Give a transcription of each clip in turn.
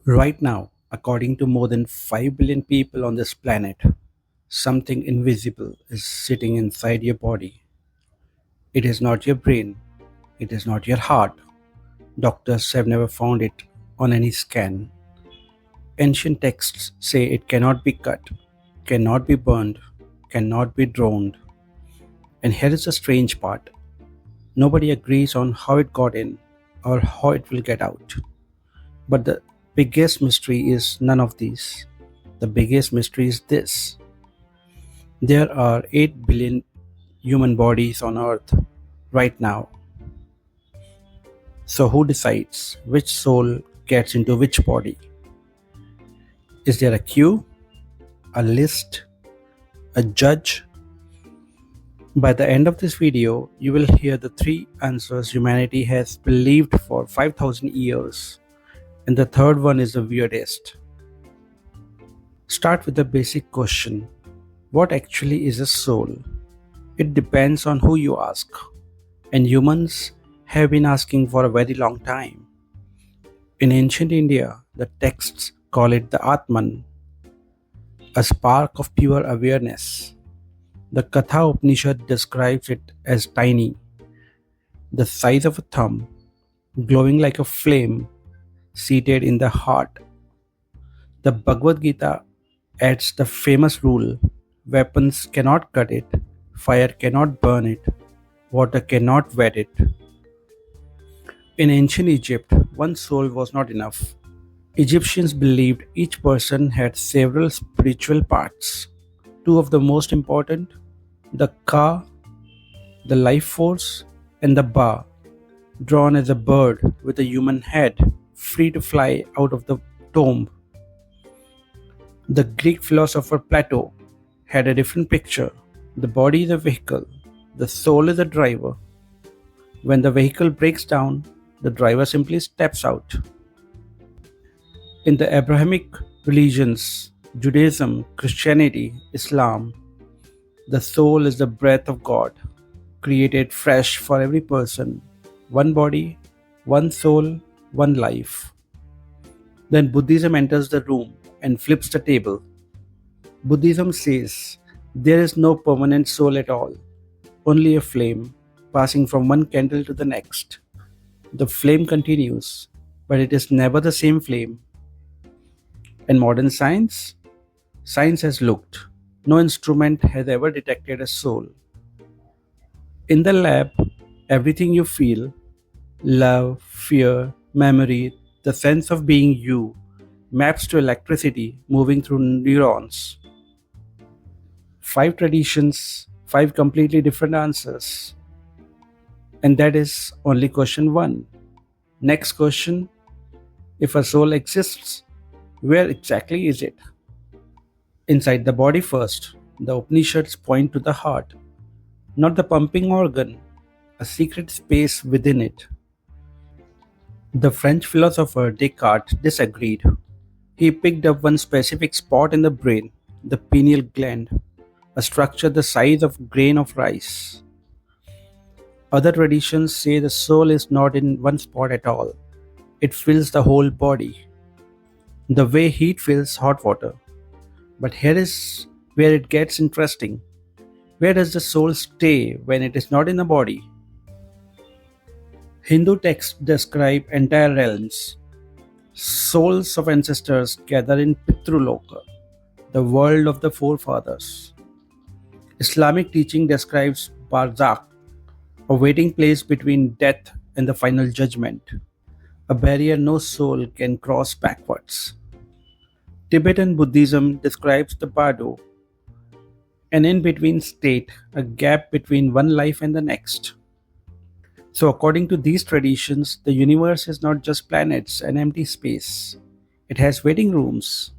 Right now, according to more than 5 billion people on this planet, something invisible is sitting inside your body. It is not your brain, it is not your heart. Doctors have never found it on any scan. Ancient texts say it cannot be cut, cannot be burned, cannot be drowned. And here is the strange part: nobody agrees on how it got in or how it will get out. But the biggest mystery is none of these. The biggest mystery is this: there are 8 billion human bodies on earth right now. So, who decides which soul gets into which body? Is there a queue, a list, a judge? By the end of this video, you will hear the 3 answers humanity has believed for 5,000 years, and the third one is the weirdest. Start with the basic question: what actually is a soul? It depends on who you ask, and humans have been asking for a very long time. In ancient India, the texts call it the Atman, a spark of pure awareness. The Katha Upanishad describes it as tiny, the size of a thumb, glowing like a flame, seated in the heart. The Bhagavad Gita adds the famous rule: weapons cannot cut it, fire cannot burn it, water cannot wet it. In ancient Egypt, one soul was not enough. Egyptians believed each person had several spiritual parts. Two of the most important: the Ka, the life force, and the Ba, drawn as a bird with a human head, free to fly out of the tomb. The Greek philosopher Plato had a different picture. The body is a vehicle, the soul is a driver. When the vehicle breaks down, the driver simply steps out. In the Abrahamic religions, Judaism, Christianity, Islam, the soul is the breath of God, created fresh for every person. One body, one soul, one life. Then Buddhism enters the room and flips the table. Buddhism says there is no permanent soul at all, only a flame passing from one candle to the next. The flame continues, but it is never the same flame. And modern science? Science has looked. No instrument has ever detected a soul. In the lab, everything you feel, love, fear, memory, the sense of being you, maps to electricity moving through neurons. 5 traditions, 5 completely different answers. And that is only question 1. Next question: if a soul exists, where exactly is it? Inside the body first. The Upanishads point to the heart, not the pumping organ, a secret space within it. The French philosopher Descartes disagreed. He picked up one specific spot in the brain, the pineal gland, a structure the size of a grain of rice. Other traditions say the soul is not in one spot at all. It fills the whole body, the way heat fills hot water. But here is where it gets interesting. Where does the soul stay when it is not in the body? Hindu texts describe entire realms. Souls of ancestors gather in Pitru-loka, the world of the forefathers. Islamic teaching describes Barzakh, a waiting place between death and the final judgment, a barrier no soul can cross backwards. Tibetan Buddhism describes the Bardo, an in-between state, a gap between one life and the next. So according to these traditions, the universe is not just planets and empty space. It has waiting rooms,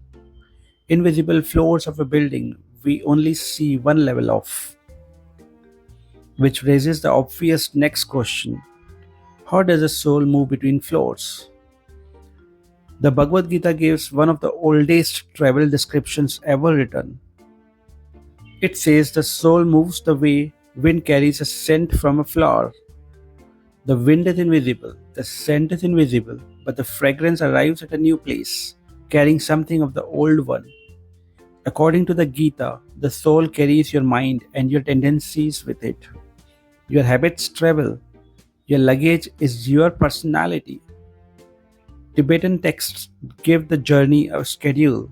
invisible floors of a building we only see one level of. Which raises the obvious next question: how does a soul move between floors? The Bhagavad Gita gives one of the oldest travel descriptions ever written. It says the soul moves the way wind carries a scent from a flower. The wind is invisible, the scent is invisible, but the fragrance arrives at a new place, carrying something of the old one. According to the Gita, the soul carries your mind and your tendencies with it. Your habits travel. Your luggage is your personality. Tibetan texts give the journey a schedule: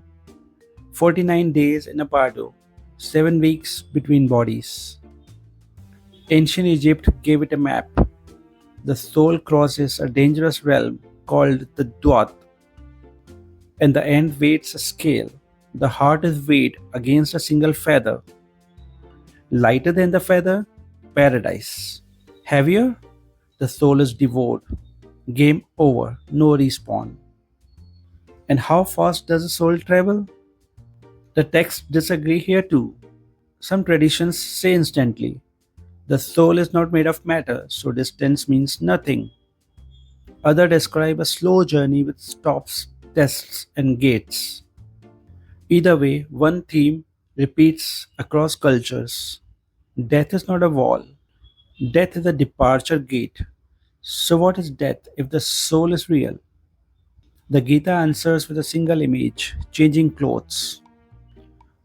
49 days in a bardo, 7 weeks between bodies. Ancient Egypt gave it a map. The soul crosses a dangerous realm called the Dwat, and the end weights a scale. The heart is weighed against a single feather. Lighter than the feather, paradise. Heavier, the soul is devoured. Game over, no respawn. And how fast does the soul travel? The texts disagree here too. Some traditions say instantly. The soul is not made of matter, so distance means nothing. Others describe a slow journey with stops, tests, and gates. Either way, one theme repeats across cultures. Death is not a wall. Death is a departure gate. So what is death if the soul is real? The Gita answers with a single image: changing clothes.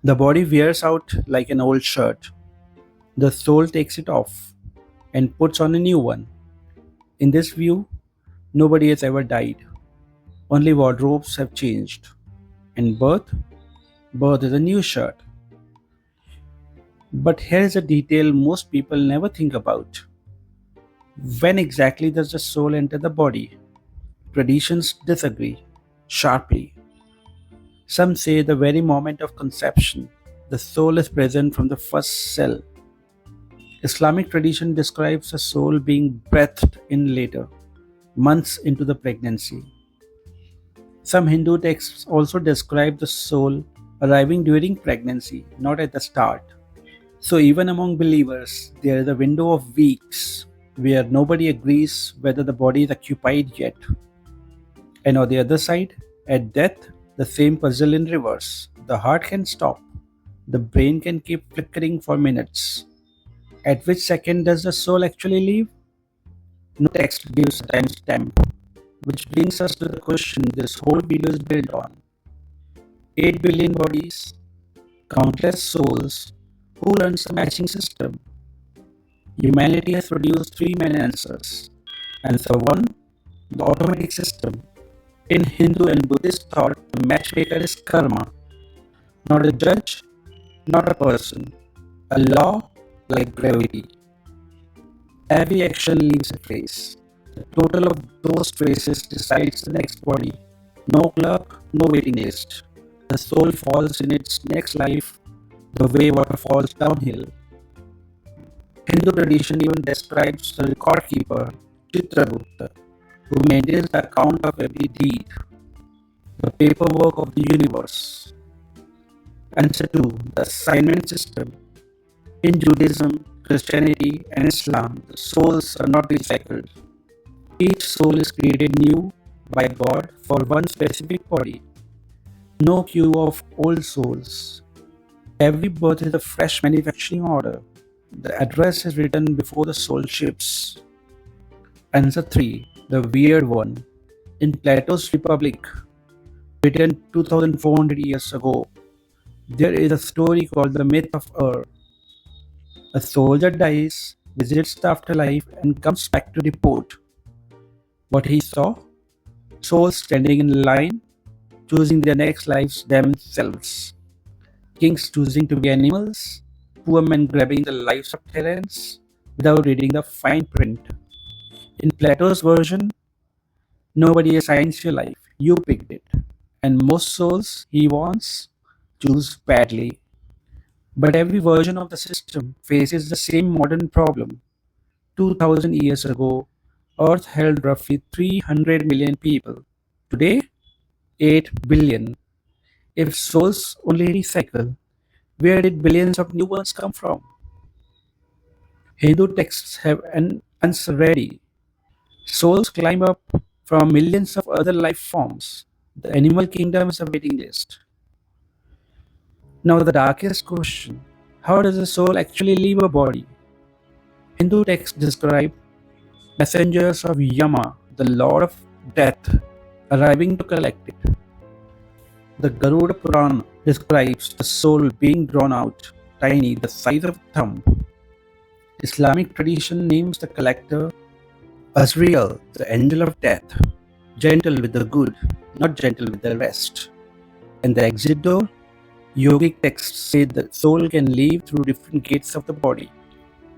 The body wears out like an old shirt. The soul takes it off and puts on a new one. In this view, nobody has ever died. Only wardrobes have changed. And birth? Birth is a new shirt. But here is a detail most people never think about. When exactly does the soul enter the body? Traditions disagree sharply. Some say the very moment of conception. The soul is present from the first cell. Islamic tradition describes the soul being breathed in later, months into the pregnancy. Some Hindu texts also describe the soul arriving during pregnancy, not at the start. So even among believers, there is a window of weeks where nobody agrees whether the body is occupied yet. And on the other side, at death, the same puzzle in reverse. The heart can stop. The brain can keep flickering for minutes. At which second does the soul actually leave? No text gives a timestamp. Which brings us to the question this whole video is built on. 8 billion bodies, countless souls. Who runs the matching system? Humanity has produced three main answers. Answer 1: the automatic system. In Hindu and Buddhist thought, the matchmaker is karma, not a judge, not a person, a law like gravity. Every action leaves a trace. The total of those traces decides the next body. No clock, no waiting list. The soul falls in its next life the way water falls downhill. Hindu tradition even describes the record keeper, Chitragupta, who maintains the account of every deed, the paperwork of the universe. Answer 2: the assignment system. In Judaism, Christianity, and Islam, the souls are not recycled. Each soul is created new by God for one specific body. No queue of old souls. Every birth is a fresh manufacturing order. The address is written before the soul ships. Answer 3: the weird one. In Plato's Republic, written 2400 years ago, there is a story called the myth of Ur. A soldier dies, visits the afterlife, and comes back to report what he saw: souls standing in line, choosing their next lives themselves. Kings choosing to be animals, poor men grabbing the lives of tyrants without reading the fine print. In Plato's version, nobody assigns your life, you picked it. And most souls he wants choose badly. But every version of the system faces the same modern problem. 2000 years ago, Earth held roughly 300 million people. Today, 8 billion. If souls only recycle, where did billions of new ones come from? Hindu texts have an answer ready. Souls climb up from millions of other life forms. The animal kingdom is a waiting list. Now the darkest question: how does a soul actually leave a body? Hindu texts describe messengers of Yama, the lord of death, arriving to collect it. The Garuda Purana describes the soul being drawn out, tiny, the size of a thumb. Islamic tradition names the collector Azrael, the angel of death, gentle with the good, not gentle with the rest. And the exit door, yogic texts say the soul can leave through different gates of the body,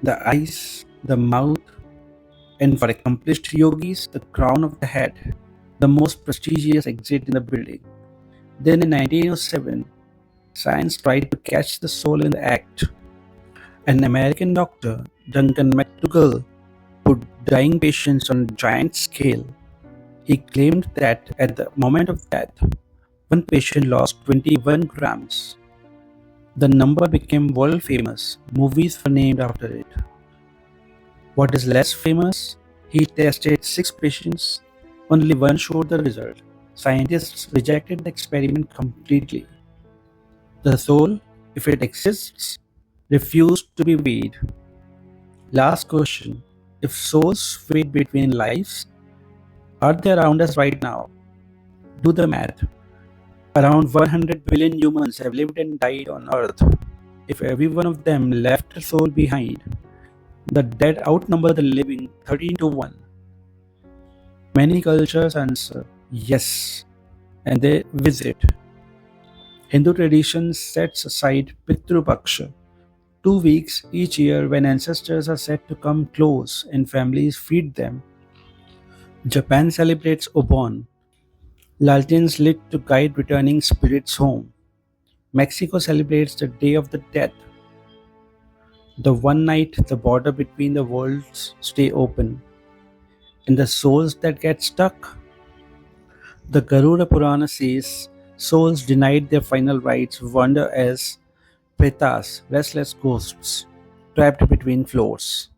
the eyes, the mouth, and for accomplished yogis, the crown of the head, the most prestigious exit in the building. Then in 1907, science tried to catch the soul in the act. An American doctor, Duncan McDougall, put dying patients on a giant scale. He claimed that at the moment of death, one patient lost 21 grams. The number became world famous. Movies were named after it. What is less famous? He tested 6 patients. Only one showed the result. Scientists rejected the experiment completely. The soul, if it exists, refused to be weighed. Last question. If souls wait between lives, are they around us right now? Do the math. Around 100 billion humans have lived and died on Earth. If every one of them left a soul behind, the dead outnumber the living 13 to 1. Many cultures answer yes, and they visit. Hindu tradition sets aside Pitru-paksha, 2 weeks each year when ancestors are said to come close and families feed them. Japan celebrates Obon, lanterns lit to guide returning spirits home. Mexico celebrates the Day of the Dead, the one night the border between the worlds stay open. And the souls that get stuck? The Garuda Purana says souls denied their final rites wander as pretas, restless ghosts, trapped between floors.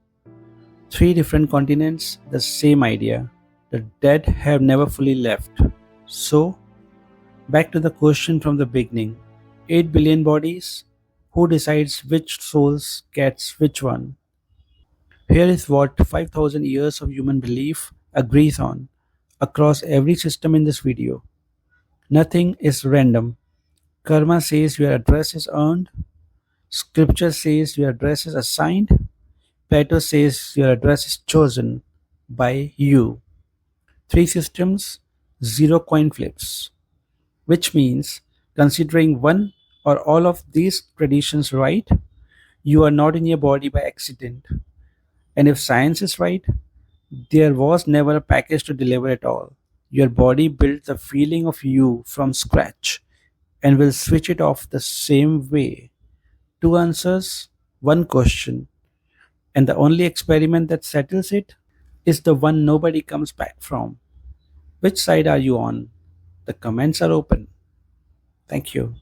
3 different continents, the same idea. The dead have never fully left. So, back to the question from the beginning. 8 billion bodies? Who decides which souls gets which one? Here is what 5000 years of human belief agrees on across every system in this video. Nothing is random. Karma says your address is earned. Scripture says your address is assigned. Plato says your address is chosen by you. 3 systems, 0 coin flips. Which means, considering one or all of these traditions right, you are not in your body by accident. And if science is right, there was never a package to deliver at all. Your body built the feeling of you from scratch and will switch it off the same way. 2 answers, 1 question. And the only experiment that settles it is the one nobody comes back from. Which side are you on? The comments are open. Thank you.